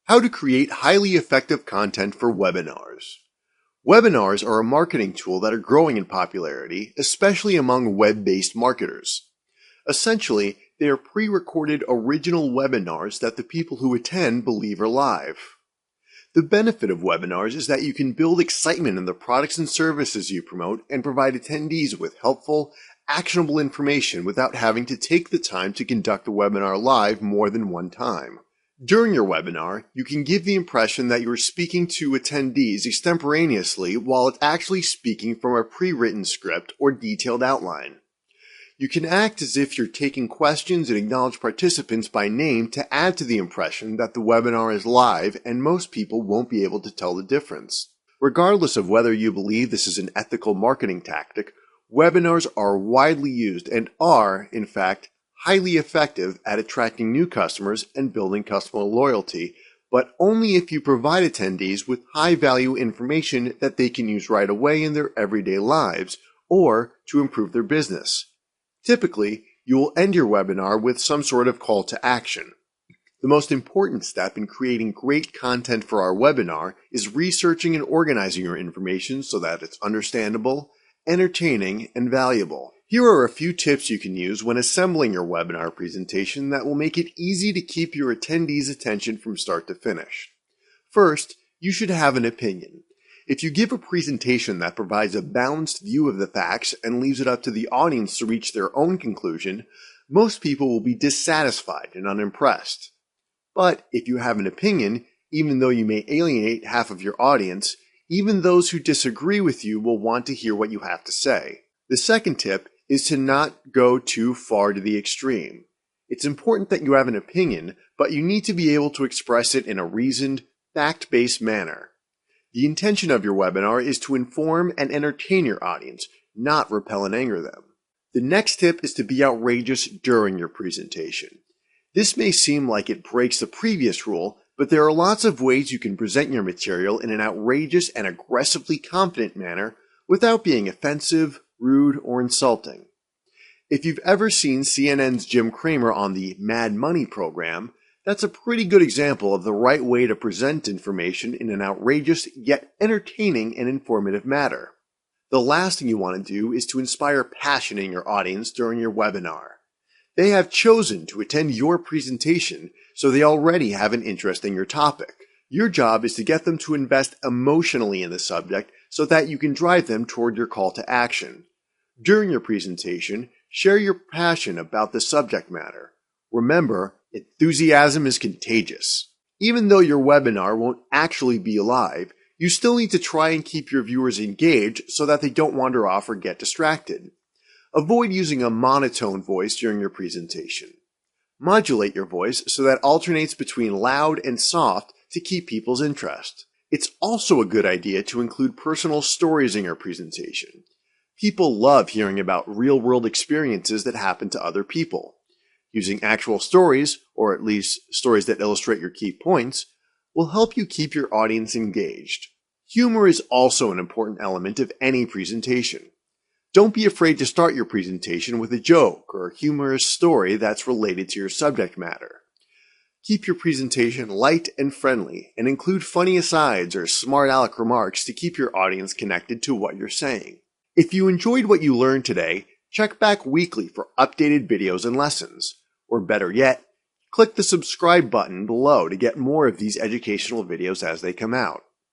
How to create highly effective content for webinars. Webinars are a marketing tool that are growing in popularity, especially among web-based marketers. Essentially, they are pre-recorded original webinars that the people who attend believe are live. The benefit of webinars is that you can build excitement in the products and services you promote and provide attendees with helpful, actionable information without having to take the time to conduct a webinar live more than one time. During your webinar, you can give the impression that you are speaking to attendees extemporaneously while it's actually speaking from a pre-written script or detailed outline. You can act as if you're taking questions and acknowledge participants by name to add to the impression that the webinar is live and most people won't be able to tell the difference. Regardless of whether you believe this is an ethical marketing tactic, webinars are widely used and are, in fact, highly effective at attracting new customers and building customer loyalty, but only if you provide attendees with high-value information that they can use right away in their everyday lives or to improve their business. Typically, you will end your webinar with some sort of call to action. The most important step in creating great content for our webinar is researching and organizing your information so that it's understandable, entertaining, and valuable. Here are a few tips you can use when assembling your webinar presentation that will make it easy to keep your attendees' attention from start to finish. First, you should have an opinion. If you give a presentation that provides a balanced view of the facts and leaves it up to the audience to reach their own conclusion, most people will be dissatisfied and unimpressed. But if you have an opinion, even though you may alienate half of your audience, even those who disagree with you will want to hear what you have to say. The second tip is to not go too far to the extreme. It's important that you have an opinion, but you need to be able to express it in a reasoned, fact-based manner. The intention of your webinar is to inform and entertain your audience, not repel and anger them. The next tip is to be outrageous during your presentation. This may seem like it breaks the previous rule, but there are lots of ways you can present your material in an outrageous and aggressively confident manner without being offensive, rude, or insulting. If you've ever seen CNN's Jim Cramer on the Mad Money program, that's a pretty good example of the right way to present information in an outrageous yet entertaining and informative manner. The last thing you want to do is to inspire passion in your audience during your webinar. They have chosen to attend your presentation, so they already have an interest in your topic. Your job is to get them to invest emotionally in the subject so that you can drive them toward your call to action. During your presentation, share your passion about the subject matter. Remember, enthusiasm is contagious. Even though your webinar won't actually be live, you still need to try and keep your viewers engaged so that they don't wander off or get distracted. Avoid using a monotone voice during your presentation. Modulate your voice so that it alternates between loud and soft to keep people's interest. It's also a good idea to include personal stories in your presentation. People love hearing about real-world experiences that happen to other people. Using actual stories, or at least stories that illustrate your key points, will help you keep your audience engaged. Humor is also an important element of any presentation. Don't be afraid to start your presentation with a joke or a humorous story that's related to your subject matter. Keep your presentation light and friendly, and include funny asides or smart aleck remarks to keep your audience connected to what you're saying. If you enjoyed what you learned today, check back weekly for updated videos and lessons. Or better yet, click the subscribe button below to get more of these educational videos as they come out.